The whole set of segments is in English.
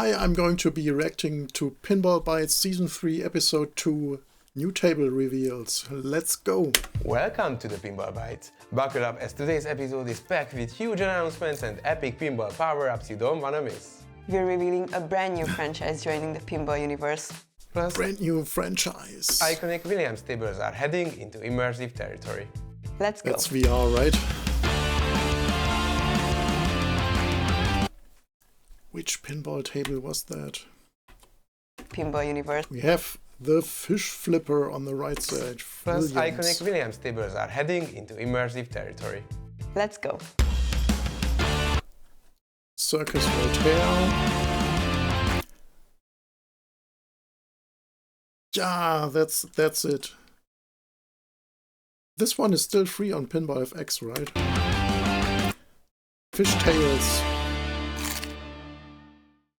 Hi, I'm going to be reacting to Pinball Bites Season 3 Episode 2 New Table Reveals. Let's go! Welcome to the Pinball Bites. Buckle up as today's episode is packed with huge announcements and epic pinball power-ups you don't wanna miss. We're revealing a brand new franchise joining the pinball universe. Plus, Brand new franchise. iconic Williams tables are heading into immersive territory. Let's go! That's VR, right? Which pinball table was that? Pinball universe. We have the fish flipper on the right side. Plus, Williams. iconic Williams tables are heading into immersive territory. Let's go! Circus Voltaire. Yeah, that's it. This one is still free on Pinball FX, right? Fishtails.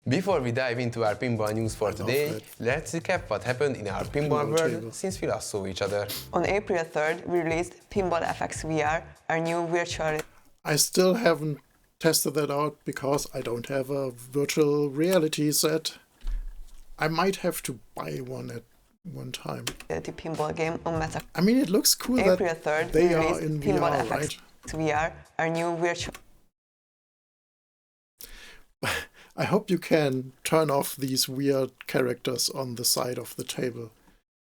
Before we dive into our pinball news for today, let's recap what happened in our pinball world table. since we last saw each other. On April 3rd, we released Pinball FX VR, our new virtual I still haven't tested that out because I don't have a virtual reality set. I might have to buy one at one time. reality pinball game on Meta. I mean, it looks cool April that 3rd, they we are released in Pinball VR, FX right? VR, our new virtual I hope you can turn off these weird characters on the side of the table.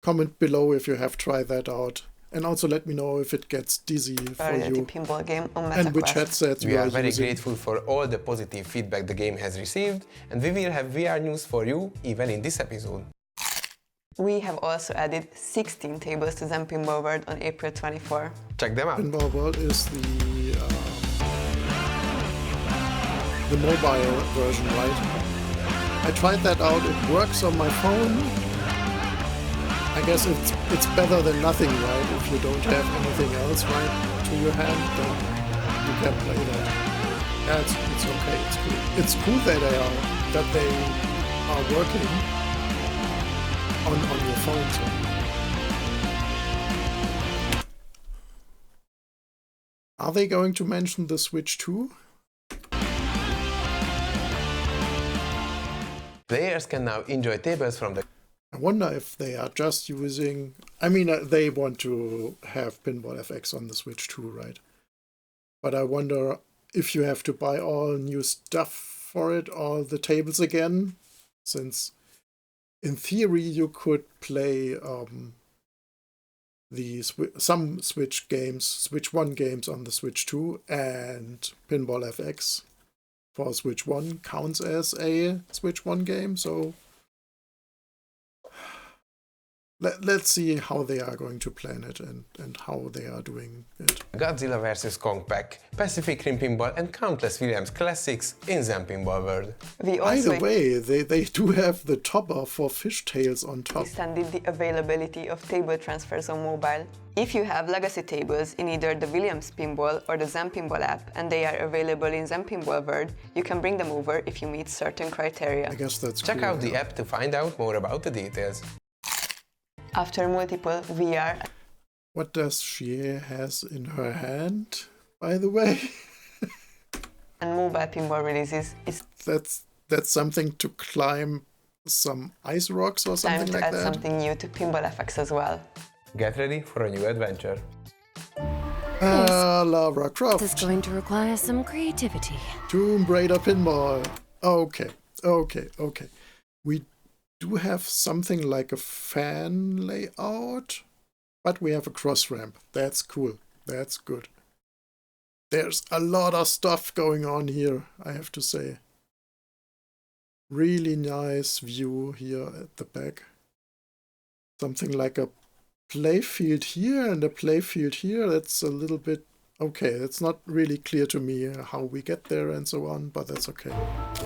Comment below if you have tried that out. And also let me know if it gets dizzy for reality you. pinball game on Meta. And which headsets We you are very using. grateful for all the positive feedback the game has received, and we will have VR news for you even in this episode. We have also added 16 tables to Zen Pinball World on April 24. Check them out. Pinball World is the mobile version, right? I tried that out. It works on my phone. I guess it's better than nothing, right? If you don't have anything else right to your hand, then you can play that. Yeah, it's okay. It's cool. It's cool that they are working on your phone. So. Are they going to mention the Switch too? Players can now enjoy tables from the I wonder if they are just using... I mean, they want to have Pinball FX on the Switch too, right? But I wonder if you have to buy all new stuff for it, all the tables again, since in theory you could play some Switch games, Switch 1 games on the Switch 2, and Pinball FX for Switch 1 counts as a Switch 1 game, so let's see how they are going to plan it and how they are doing it. Godzilla vs. Kong Pack, Pacific Rim Pinball and countless Williams classics in Zen Pinball World. We By also the way, they do have the topper for fishtails on top. extended the availability of table transfers on mobile. If you have legacy tables in either the Williams Pinball or the Zen Pinball app and they are available in Zen Pinball World, you can bring them over if you meet certain criteria. I guess that's Check cool, out the yeah. app to find out more about the details. After multiple VR What does she has in her hand, by the way? and mobile pinball releases, it's That's something to climb some ice rocks or time something to like add that. something new to Pinball FX as well. Get ready for a new adventure. Lara This is Croft. going to require some creativity. Tomb Raider Pinball. Okay. We do have something like a fan layout, but we have a cross ramp. That's cool. That's good. There's a lot of stuff going on here, I have to say. Really nice view here at the back. Something like a playfield here and a playfield here. That's a little bit... Okay, it's not really clear to me how we get there and so on, but that's okay.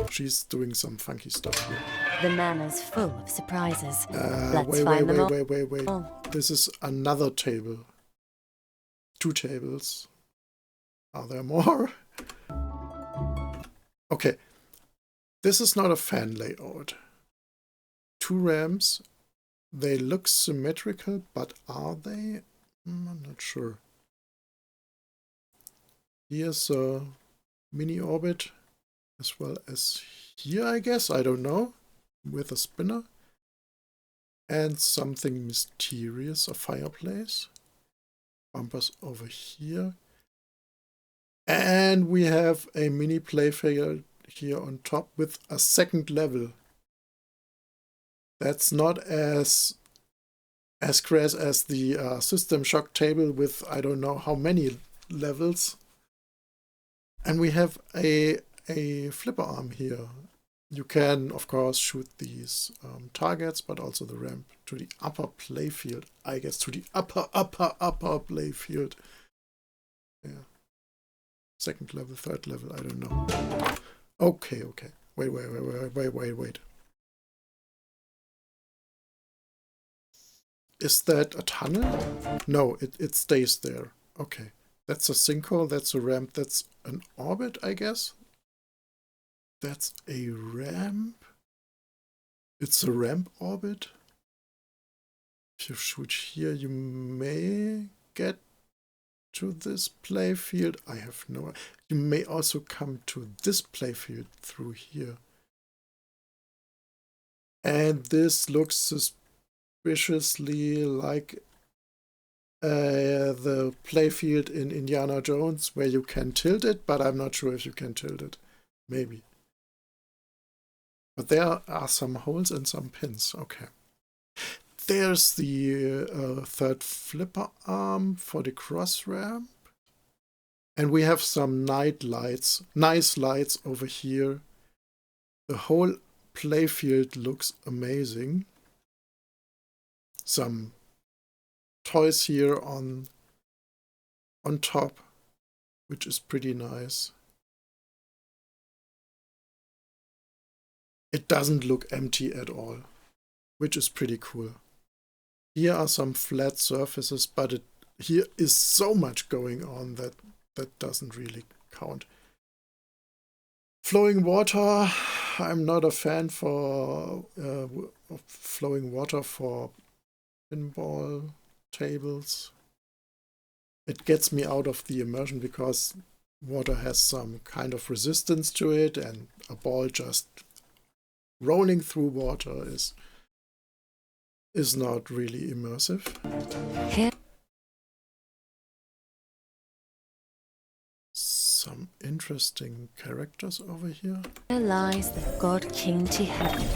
She's doing some funky stuff here. The mana's full of surprises. Let's Wait. find them all. This is another table. 2 tables. Are there more? Okay. This is not a fan layout. 2 ramps. They look symmetrical, but are they? I'm not sure. Here's a mini orbit as well as here, I guess, I don't know, with a spinner. And something mysterious, a fireplace. Bumpers over here. And we have a mini playfield here on top with a second level. That's not as crass as the System Shock table with I don't know how many levels. And we have a flipper arm here. You can, of course, shoot these targets, but also the ramp to the upper playfield. I guess to the upper playfield. Yeah. Second level, third level, I don't know. Okay. Wait. Is that a tunnel? No, it stays there. Okay. That's a sinkhole, that's a ramp, that's an orbit, I guess. That's a ramp. It's a ramp orbit. If you shoot here, you may get to this playfield. I have no idea. You may also come to this playfield through here. And this looks suspiciously like the playfield in Indiana Jones, where you can tilt it, but I'm not sure if you can tilt it. Maybe. But there are some holes and some pins. Okay. There's the third flipper arm for the cross ramp. And we have some night lights, nice lights over here. The whole playfield looks amazing. Some toys here on top, which is pretty nice. It doesn't look empty at all, which is pretty cool. Here are some flat surfaces, but here is so much going on that doesn't really count. Flowing water, I'm not a fan for of flowing water for pinball tables. It gets me out of the immersion because water has some kind of resistance to it, and a ball just rolling through water is not really immersive. Some interesting characters over here. There lies the God King to heaven.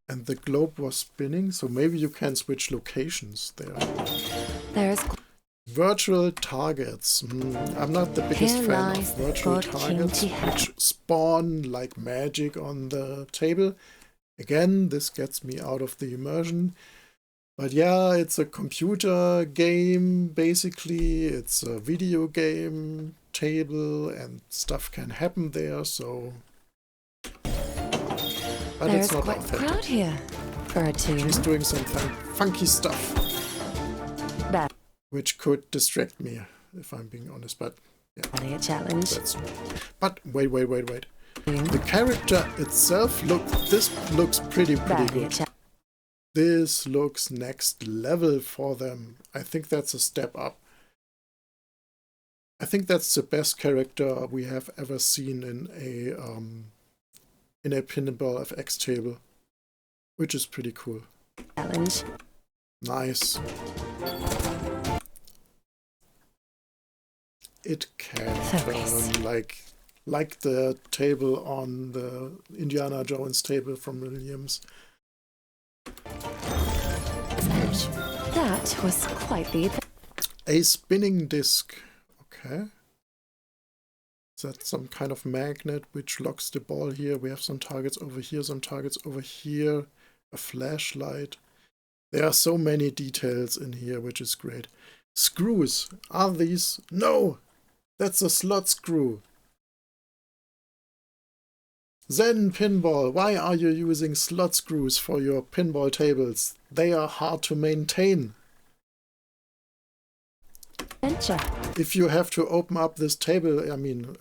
And the globe was spinning, so maybe you can switch locations there. There's Virtual targets. I'm not the biggest Here fan lies of the virtual God King targets, to heaven. which spawn like magic on the table. Again, this gets me out of the immersion. But yeah, it's a computer game, basically. It's a video game table, and stuff can happen there, so... But There's it's not quite a authentic. crowd here for a tune. She's doing some funky stuff, That which could distract me, if I'm being honest, but yeah. a challenge. But wait. The character itself this looks pretty good. This looks next level for them. I think that's a step up. I think that's the best character we have ever seen in a Pinball FX table, which is pretty cool. Challenge. Nice. It can Focus. turn like the table on the Indiana Jones table from Williams. Of course. That was quite the A spinning disc. Okay. Is that some kind of magnet which locks the ball here? We have some targets over here, some targets over here. A flashlight. There are so many details in here, which is great. Screws. Are these? No! That's a slot screw. Zen Pinball, why are you using slot screws for your pinball tables? They are hard to maintain. adventure. If you have to open up this table, I mean...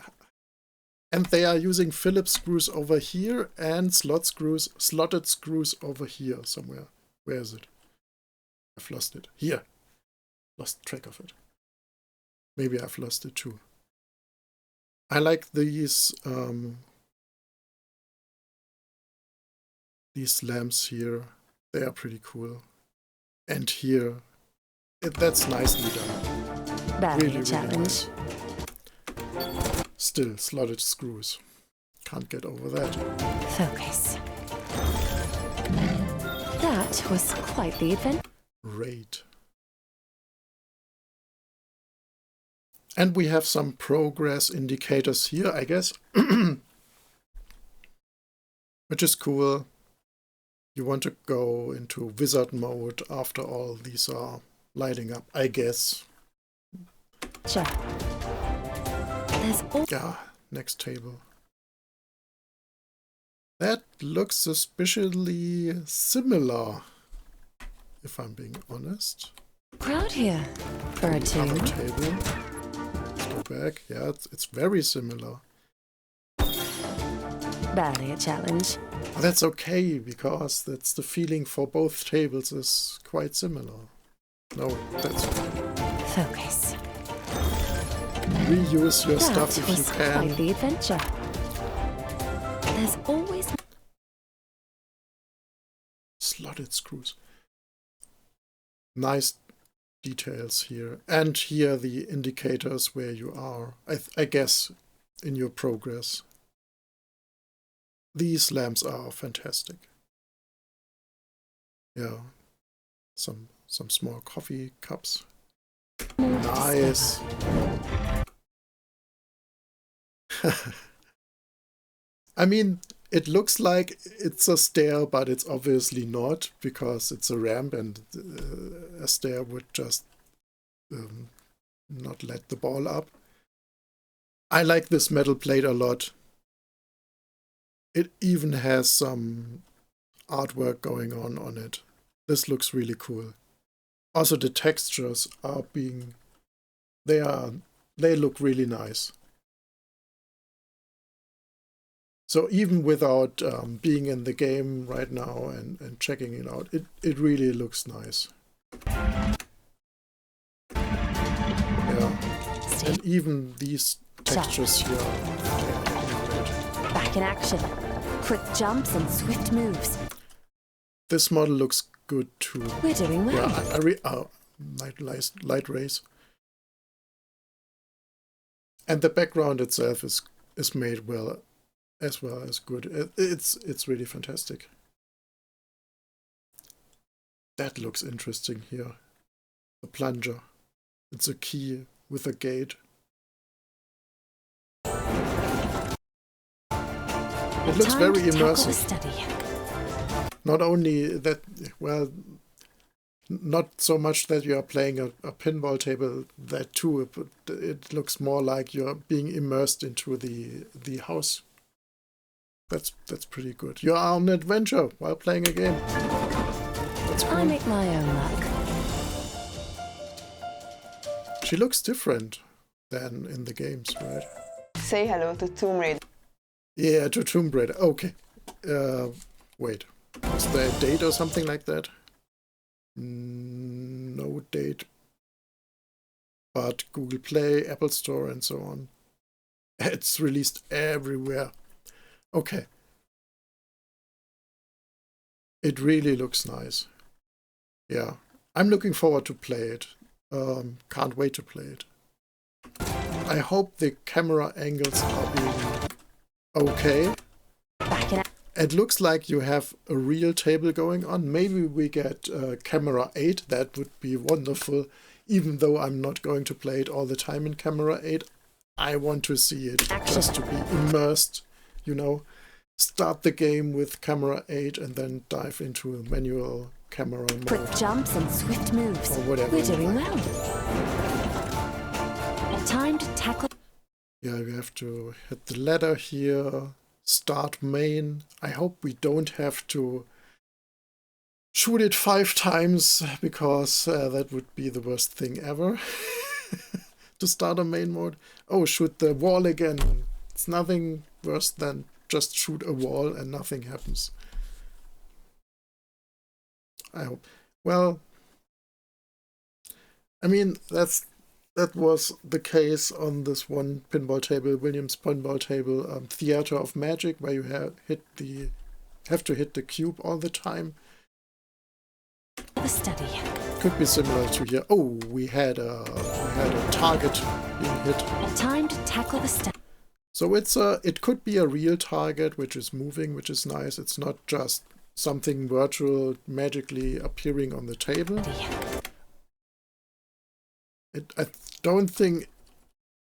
And they are using Phillips screws over here and slotted screws over here somewhere. Where is it? I've lost it. Here. Lost track of it. Maybe I've lost it too. I like these These lamps here, they are pretty cool. And here, that's nicely done. Barrier challenge. Nice. Still, slotted screws. Can't get over that. Focus. That was quite the adventure. Great. And we have some progress indicators here, I guess. Which is cool. You want to go into wizard mode after all these are lighting up, I guess. Sure. There's all Yeah, next table. That looks suspiciously similar, if I'm being honest. crowd here for a Other tune. table. Let's go back. Yeah, it's very similar. Barrier challenge. But that's okay, because that's the feeling for both tables is quite similar. No, that's okay. Focus. Reuse your stuff That if you was can. quite the adventure. There's always Slotted screws. Nice details here. And here the indicators where you are, I guess, in your progress. These lamps are fantastic. Yeah. Some small coffee cups. more to Nice. I mean, it looks like it's a stair, but it's obviously not, because it's a ramp and a stair would just not let the ball up. I like this metal plate a lot. It even has some artwork going on it. This looks really cool. Also, the textures are they look really nice. So even without being in the game right now and checking it out, it really looks nice. Yeah. stay And even these textures here are great. back in action. Quick jumps and swift moves. This model looks good too. We're doing well. Yeah, light rays. And the background itself is made well as good. It's really fantastic. That looks interesting here. The plunger. It's a key with a gate. It looks Time very to tackle the immersive. study. Not only that, well, not so much that you are playing a pinball table, that too, but it looks more like you're being immersed into the house. That's pretty good. You are on an adventure while playing a game. That's I cool. make my own luck. She looks different than in the games, right? Say hello to Tomb Raider. Yeah, to Tomb Raider. Okay. Wait. Is there a date or something like that? No date. But Google Play, Apple Store, and so on. It's released everywhere. Okay. It really looks nice. Yeah. I'm looking forward to play it. Can't wait to play it. I hope the camera angles are being okay. Back in It looks like you have a real table going on. Maybe we get camera 8. That would be wonderful. Even though I'm not going to play it all the time in camera 8, I want to see it Action. just to be immersed, you know. Start the game with camera 8 and then dive into a manual camera quick mode. jumps and swift moves. Or whatever We're you doing like. well. Time to tackle. Yeah, you have to hit the ladder here. Start main. I hope we don't have to shoot it 5 times, because that would be the worst thing ever. To start a main mode. Oh, shoot the wall again. It's nothing worse than just shoot a wall and nothing happens. I hope. Well, I mean, that was the case on this one pinball table, Williams pinball table, Theater of Magic, where you hit the have to hit the cube all the time. The study. Could be similar to here. Oh, we had a target being hit. Time to tackle the study. So it could be a real target which is moving, which is nice. It's not just something virtual magically appearing on the table. I don't think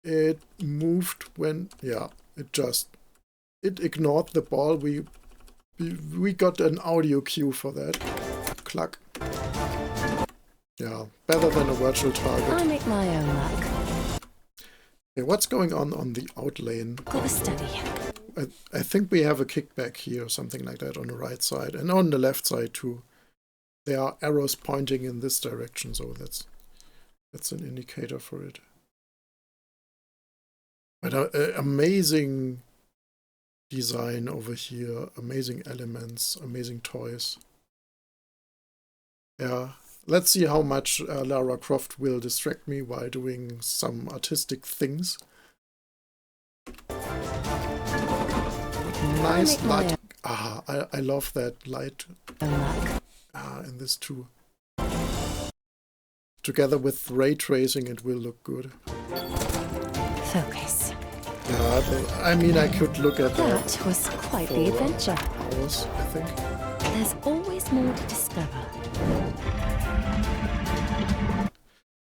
it moved when, yeah, it ignored the ball. We got an audio cue for that. Cluck. Yeah, better than a virtual target. I make my own luck. Okay, what's going on the out lane? Call the study. I think we have a kickback here or something like that on the right side and on the left side too. There are arrows pointing in this direction, so that's an indicator for it. But amazing design over here, amazing elements, amazing toys. Yeah, let's see how much Lara Croft will distract me while doing some artistic things. Nice light. I love that light in this too. Together with ray tracing, it will look good. Focus. Yeah, I mean, I could look at that. That was quite the adventure. Hours, I think. There's always more to discover.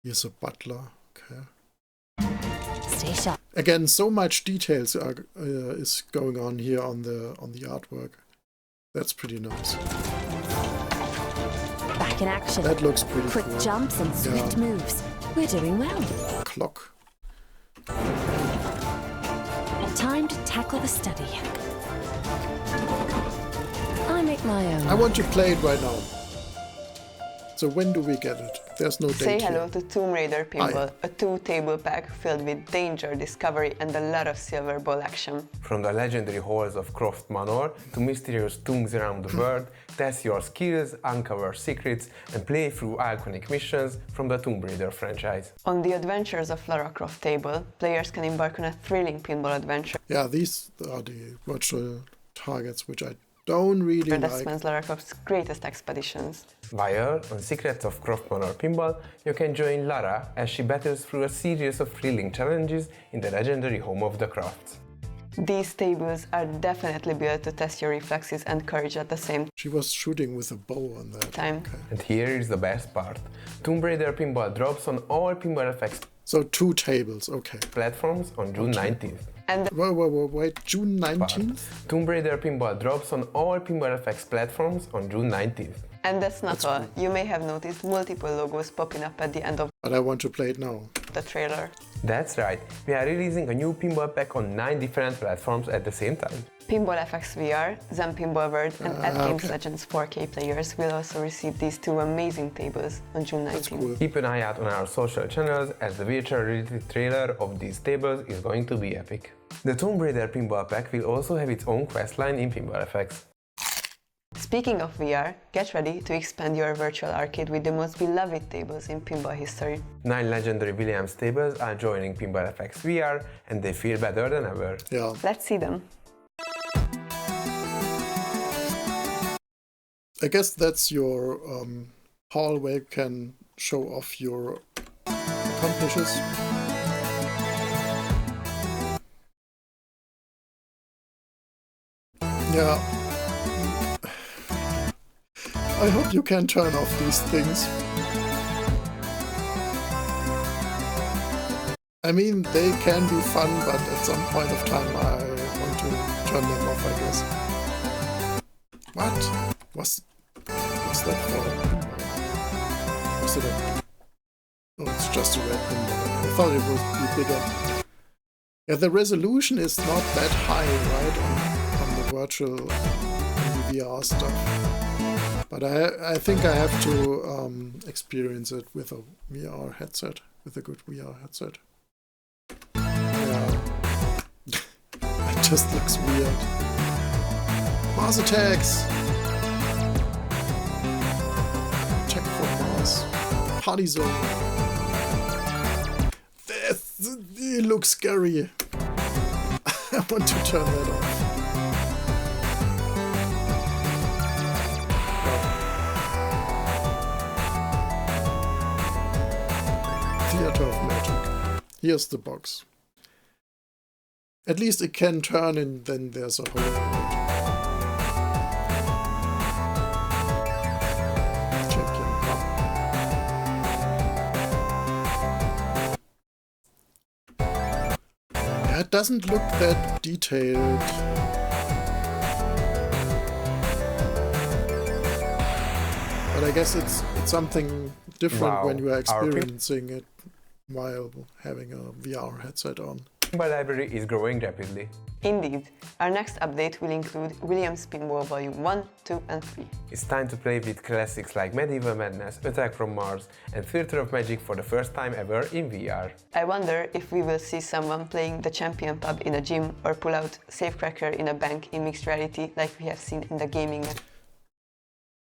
Here's a butler. Okay. Stay sharp. Again, so much details is going on here on the artwork. That's pretty nice. Back in action. That looks pretty Quick cool. jumps and swift moves. We're doing well. Clock. Time to tackle the study. I make my own. I want to play it right now. So when do we get it? There's no date. Say hello here. to Tomb Raider Pinball, Hi. a 2-table pack filled with danger, discovery and a lot of silver ball action. From the legendary halls of Croft Manor to mysterious tombs around the world, test your skills, uncover secrets, and play through iconic missions from the Tomb Raider franchise. On the adventures of Lara Croft table, players can embark on a thrilling pinball adventure Yeah, these are the virtual targets which I don't really that like. spans Lara Croft's greatest expeditions. While on Secrets of Croft Manor Pinball, you can join Lara as she battles through a series of thrilling challenges in the legendary home of the Crofts. These tables are definitely built to test your reflexes and courage at the same She was shooting with a bow on that. time. Okay. And here is the best part. Tomb Raider Pinball drops on all Pinball FX So 2 tables, okay. platforms on June 19th. And Wait, June 19th? Tomb Raider Pinball drops on all Pinball FX platforms on June 19th. that's not all. You may have noticed multiple logos popping up at the end of But I want to play it now. the trailer. That's right, we are releasing a new pinball pack on 9 different platforms at the same time. Pinball FX VR, Zen Pinball World and At Games okay. Legends 4K players will also receive these 2 amazing tables on June 19th. That's cool. Keep an eye out on our social channels as the virtual reality trailer of these tables is going to be epic. The Tomb Raider Pinball Pack will also have its own questline in Pinball FX. Speaking of VR, get ready to expand your virtual arcade with the most beloved tables in pinball history. 9 legendary Williams tables are joining Pinball FX VR and they feel better than ever. Yeah. Let's see them. I guess that's your hall where you can show off your accomplishments. Yeah. I hope you can turn off these things. I mean, they can be fun, but at some point of time I want to turn them off, I guess. What? What's that for? Was it a... Oh, it's just a red pinball. I thought it would be bigger. Yeah, the resolution is not that high, right, on the virtual on the VR stuff. But I think I have to experience it with a VR headset, with a good VR headset. Yeah. It just looks weird. Mars attacks! Check for Mars. Party zone. It looks scary. I want to turn that off. Here's the box. At least it can turn and then there's a hole. Champion Cup. Yeah, it doesn't look that detailed. But I guess it's something different when you are experiencing it while having a VR headset on. Pinball library is growing rapidly. Indeed. Our next update will include Williams Pinball Volume 1, 2 and 3. It's time to play with classics like Medieval Madness, Attack from Mars and Theater of Magic for the first time ever in VR. I wonder if we will see someone playing the Champion Pub in a gym or pull out Safecracker in a bank in mixed reality like we have seen in the Gaming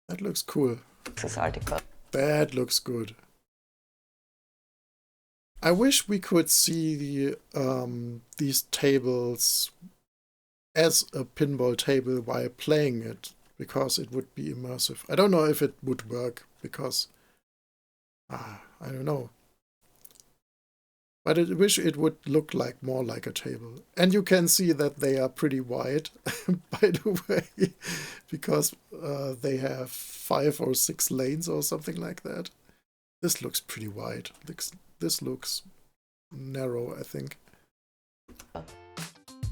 That looks cool. Nexus article. That looks good. I wish we could see these tables as a pinball table while playing it, because it would be immersive. I don't know if it would work, because I don't know. But I wish it would look like more like a table. And you can see that they are pretty wide, by the way, because they have 5 or 6 lanes or something like that. This looks pretty wide. This looks narrow, I think.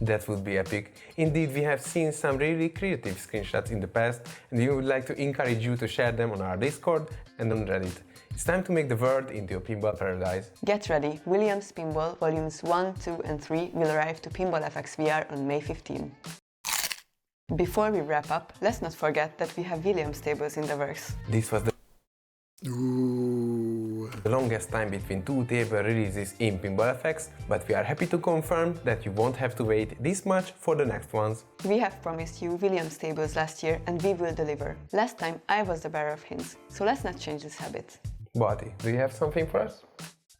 That would be epic. Indeed, we have seen some really creative screenshots in the past, and we would like to encourage you to share them on our Discord and on Reddit. It's time to make the world into a pinball paradise. Get ready, Williams Pinball Volumes 1, 2 and 3 will arrive to Pinball FX VR on May 15. Before we wrap up, let's not forget that we have Williams tables in the works. This was the Ooh. longest time between 2 table releases in Pinball FX, but we are happy to confirm that you won't have to wait this much for the next ones. We have promised you Williams tables last year and we will deliver. Last time I was the bearer of hints, so let's not change this habit. Bati, do you have something for us?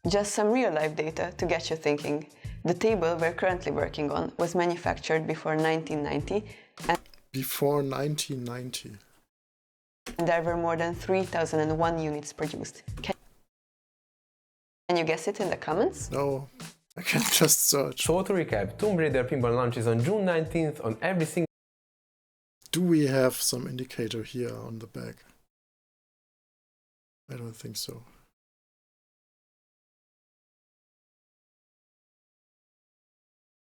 Just some real-life data to get you thinking. The table we're currently working on was manufactured before 1990 and Before 1990. there were more than 3,001 units produced. Can you guess it in the comments? No, I can just search. So to recap, Tomb Raider Pinball launches on June 19th on every single... Do we have some indicator here on the back? I don't think so.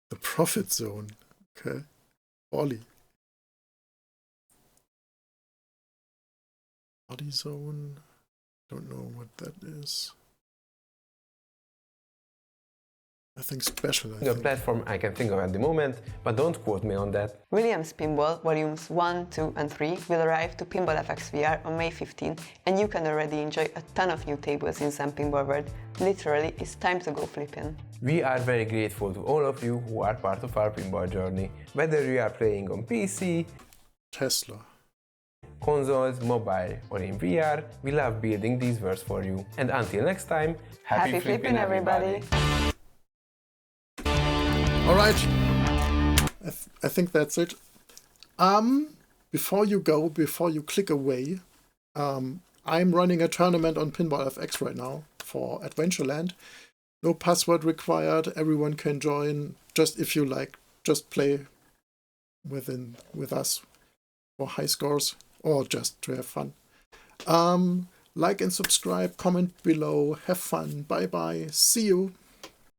The profit zone. Okay. Ollie. Body zone. Don't know what that is. Nothing special, I The think. platform I can think of at the moment, but don't quote me on that. Williams Pinball Volumes 1, 2 and 3 will arrive to Pinball FX VR on May 15 and you can already enjoy a ton of new tables in Zen Pinball World. Literally, it's time to go flipping. We are very grateful to all of you who are part of our pinball journey. Whether you are playing on PC, Tesla. consoles, mobile or in VR, we love building these worlds for you. And until next time, happy flipping everybody! Alright, I think that's it. Before you go, before you click away, I'm running a tournament on Pinball FX right now for Adventureland. No password required, everyone can join, just if you like, just play with us for high scores or just to have fun. Like and subscribe, comment below, have fun, bye bye, see you!